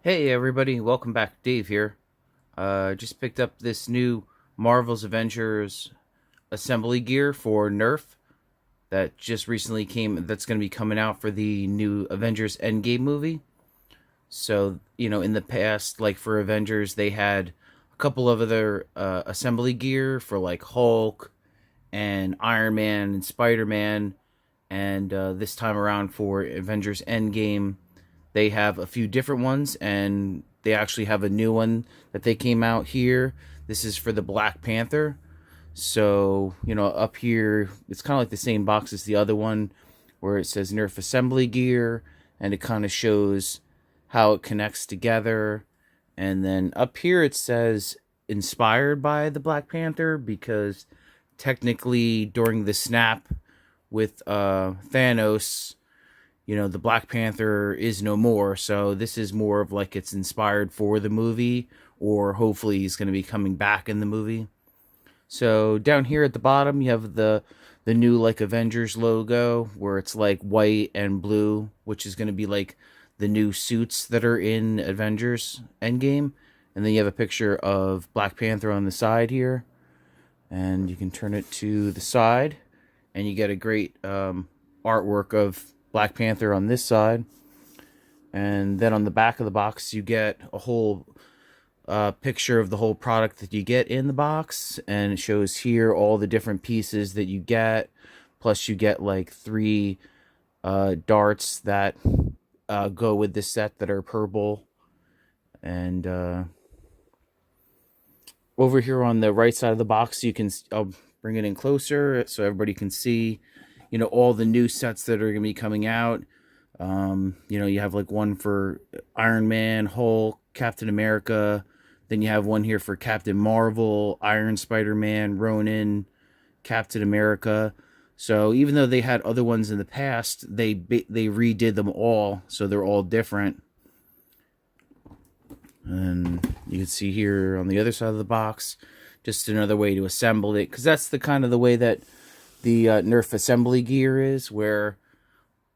Hey everybody, welcome back. Dave here. Just picked up this new Marvel's Avengers assembly gear for Nerf that just recently came. That's going to be coming out for the new Avengers Endgame movie. So in the past, like for Avengers, they had a couple of other assembly gear for like Hulk and Iron Man and Spider Man, and this time around for Avengers Endgame, they have a few different ones, and they actually have a new one that they came out here. This is for the Black Panther. So, up here, it's kind of like the same box as the other one, where it says Nerf Assembly Gear, and it kind of shows how it connects together. And then up here, it says inspired by the Black Panther, because technically, during the snap with Thanos, the Black Panther is no more. So this is more of like it's inspired for the movie, or hopefully he's going to be coming back in the movie. So down here at the bottom, you have the new like Avengers logo, where it's like white and blue, which is going to be like the new suits that are in Avengers Endgame. And then you have a picture of Black Panther on the side here, and you can turn it to the side, and you get a great artwork of Black Panther on this side. And then on the back of the box, you get a whole picture of the whole product that you get in the box, and it shows here all the different pieces that you get. Plus, you get like three darts that go with this set that are purple. And over here on the right side of the box, I'll bring it in closer so everybody can see, all the new sets that are going to be coming out. You have like one for Iron Man, Hulk, Captain America. Then you have one here for Captain Marvel, Iron Spider-Man, Ronin, Captain America. So even though they had other ones in the past, they redid them all, so they're all different. And you can see here on the other side of the box, just another way to assemble it, because that's the kind of the way that the Nerf assembly gear is, where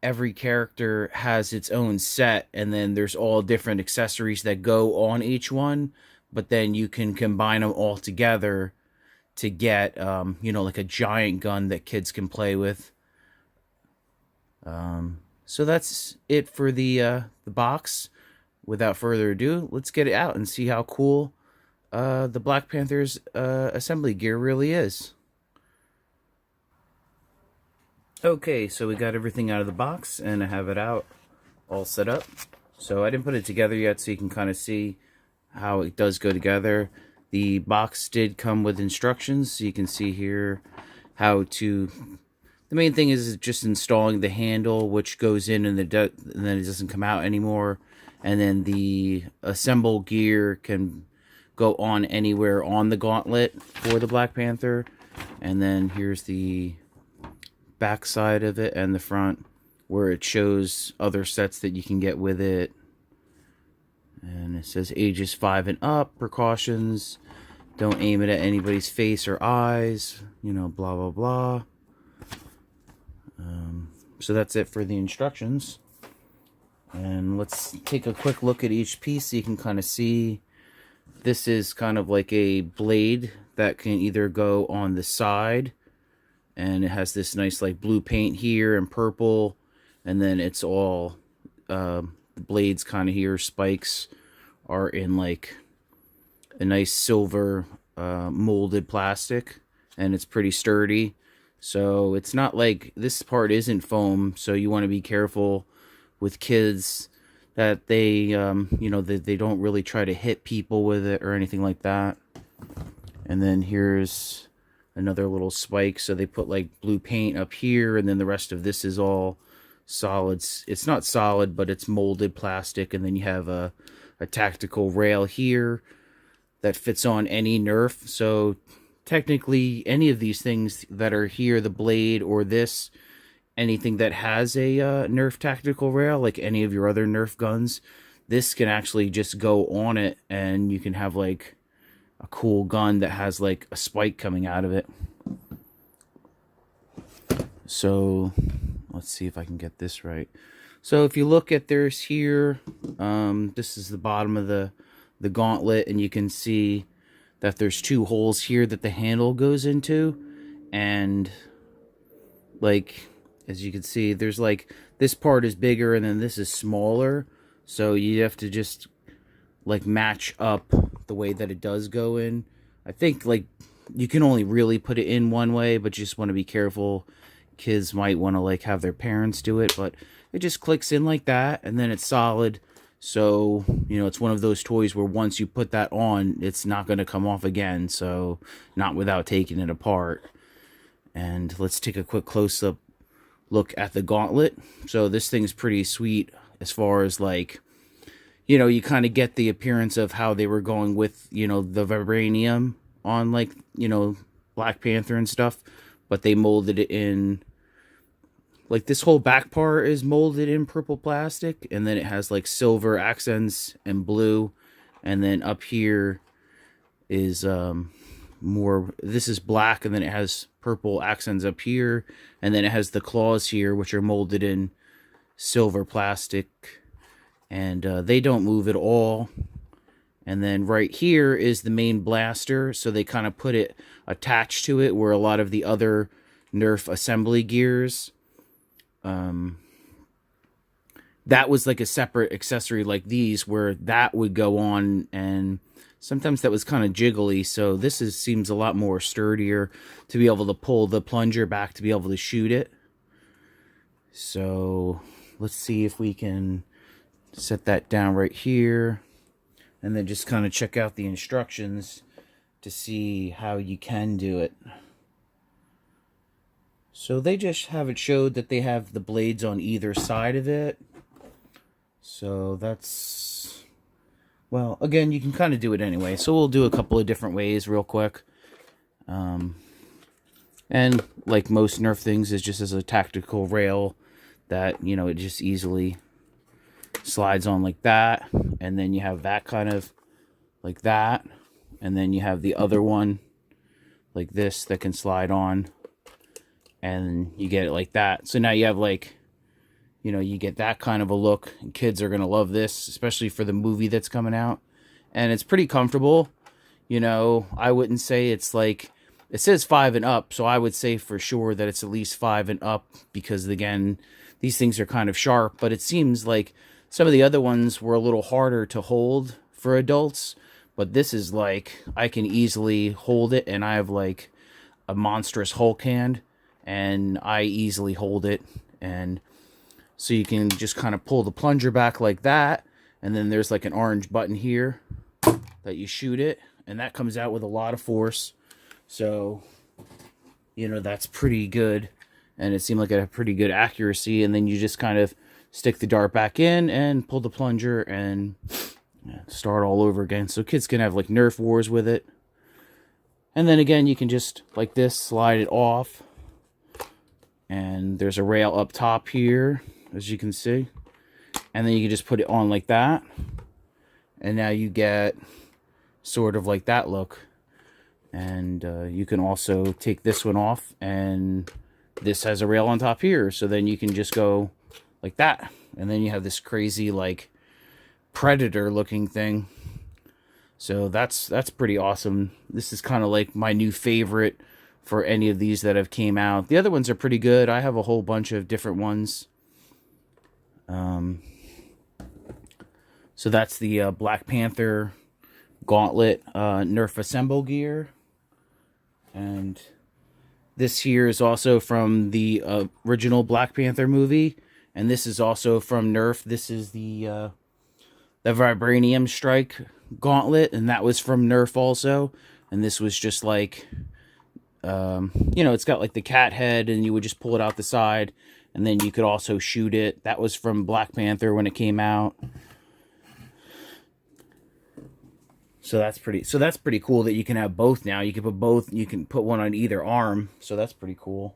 every character has its own set, and then there's all different accessories that go on each one, but then you can combine them all together to get, like a giant gun that kids can play with. So that's it for the box. Without further ado, let's get it out and see how cool the Black Panther's assembly gear really is. Okay, so we got everything out of the box, and I have it out all set up. So I didn't put it together yet, so you can kind of see how it does go together. The box did come with instructions, so you can see here how to... The main thing is just installing the handle, which goes in and then it doesn't come out anymore. And then the assemble gear can go on anywhere on the gauntlet for the Black Panther. And then here's the back side of it and the front, where it shows other sets that you can get with it. And it says ages 5 and up, precautions, don't aim it at anybody's face or eyes, blah blah blah. So that's it for the instructions. And let's take a quick look at each piece so you can kind of see. This is kind of like a blade that can either go on the side, and it has this nice like blue paint here and purple, and then it's all the blades kind of here, spikes are in like a nice silver molded plastic, and it's pretty sturdy. So it's not like, this part isn't foam, so you want to be careful with kids that they that they don't really try to hit people with it or anything like that. And then here's another little spike, so they put like blue paint up here, and then the rest of this is all solids. It's not solid, but it's molded plastic. And then you have a tactical rail here that fits on any Nerf. So technically any of these things that are here, the blade or this, anything that has a Nerf tactical rail, like any of your other Nerf guns, this can actually just go on it, and you can have like a cool gun that has like a spike coming out of it. So let's see if I can get this right. So if you look at theirs here, this is the bottom of the gauntlet, and you can see that there's two holes here that the handle goes into, and like as you can see, there's like this part is bigger and then this is smaller, so you have to just like match up the way that it does go in. I think like you can only really put it in one way, but you just want to be careful. Kids might want to like have their parents do it, but it just clicks in like that, and then it's solid. So, you know, it's one of those toys where once you put that on, it's not going to come off again. So, not without taking it apart. And let's take a quick close-up look at the gauntlet. So, this thing's pretty sweet as far as like, you know, you kind of get the appearance of how they were going with, you know, the vibranium on like, you know, Black Panther and stuff. But they molded it in, like this whole back part is molded in purple plastic, and then it has like silver accents and blue, and then up here is more, this is black, and then it has purple accents up here, and then it has the claws here which are molded in silver plastic, and they don't move at all. And then right here is the main blaster, so they kind of put it attached to it where a lot of the other Nerf assembly gears, that was like a separate accessory like these, where that would go on, and sometimes that was kind of jiggly. So this seems a lot more sturdier to be able to pull the plunger back to be able to shoot it. So let's see if we can set that down right here, and then just kind of check out the instructions to see how you can do it. So they just have it showed that they have the blades on either side of it. So that's, well, again, you can kind of do it anyway. So we'll do a couple of different ways real quick. And like most Nerf things, is just as a tactical rail that, you know, it just easily slides on like that. And then you have that kind of like that. And then you have the other one like this that can slide on. And you get it like that. So now you have like, you know, you get that kind of a look. And kids are going to love this, especially for the movie that's coming out. And it's pretty comfortable. You know, I wouldn't say it's like, it says 5 and up. So I would say for sure that it's at least 5 and up. Because again, these things are kind of sharp. But it seems like some of the other ones were a little harder to hold for adults. But this is like, I can easily hold it. And I have like a monstrous Hulk hand. And I easily hold it. And so you can just kind of pull the plunger back like that. And then there's like an orange button here that you shoot it. And that comes out with a lot of force. So, you know, that's pretty good. And it seemed like it had pretty good accuracy. And then you just kind of stick the dart back in and pull the plunger and start all over again. So kids can have like Nerf wars with it. And then again, you can just like this, slide it off. And there's a rail up top here, as you can see. And then you can just put it on like that. And now you get sort of like that look. And you can also take this one off. And this has a rail on top here. So then you can just go like that. And then you have this crazy like Predator looking thing. So that's pretty awesome. This is kind of like my new favorite for any of these that have came out. The other ones are pretty good. I have a whole bunch of different ones. So that's the Black Panther Gauntlet Nerf Assemble gear. And this here is also from the original Black Panther movie. And this is also from Nerf. This is the Vibranium Strike Gauntlet. And that was from Nerf also. And this was just like, you know, it's got like the cat head, and you would just pull it out the side, and then you could also shoot it. That was from Black Panther when it came out. So that's pretty cool that you can have both now. You can put both, you can put one on either arm. So that's pretty cool.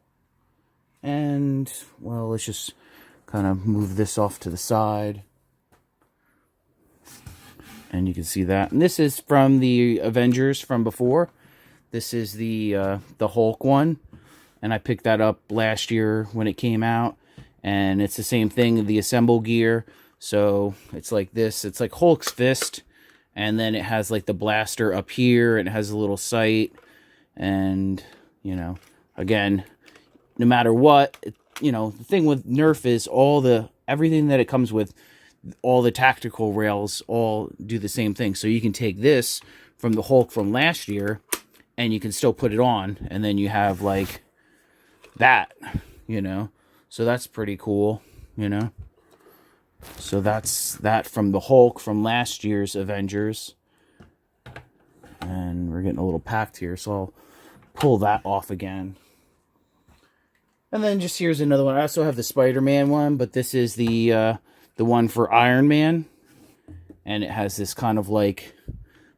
And well, let's just kind of move this off to the side. And you can see that. And this is from the Avengers from before. This is the Hulk one, and I picked that up last year when it came out, and it's the same thing, the assemble gear. So it's like this. It's like Hulk's fist, and then it has like the blaster up here, and it has a little sight, and you know, again, no matter what, you know, the thing with Nerf is everything that it comes with, all the tactical rails all do the same thing. So you can take this from the Hulk from last year, and you can still put it on, and then you have like that, you know. So that's pretty cool, you know. So that's that from the Hulk from last year's Avengers. And we're getting a little packed here, so I'll pull that off again. And then just here's another one. I also have the Spider-Man one, but this is the one for Iron Man. And it has this kind of like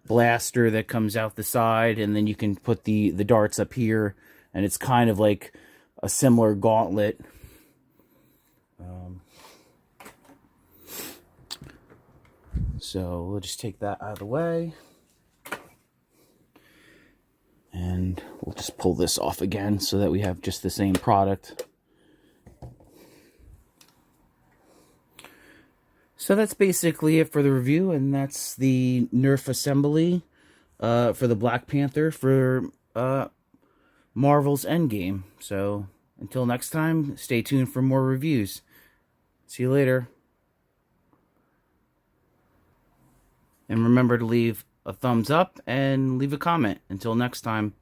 blaster that comes out the side, and then you can put the darts up here, and it's kind of like a similar gauntlet. So we'll just take that out of the way. And we'll just pull this off again so that we have just the same product. So that's basically it for the review, and that's the Nerf assembly for the Black Panther for Marvel's Endgame. So until next time, stay tuned for more reviews. See you later. And remember to leave a thumbs up and leave a comment. Until next time.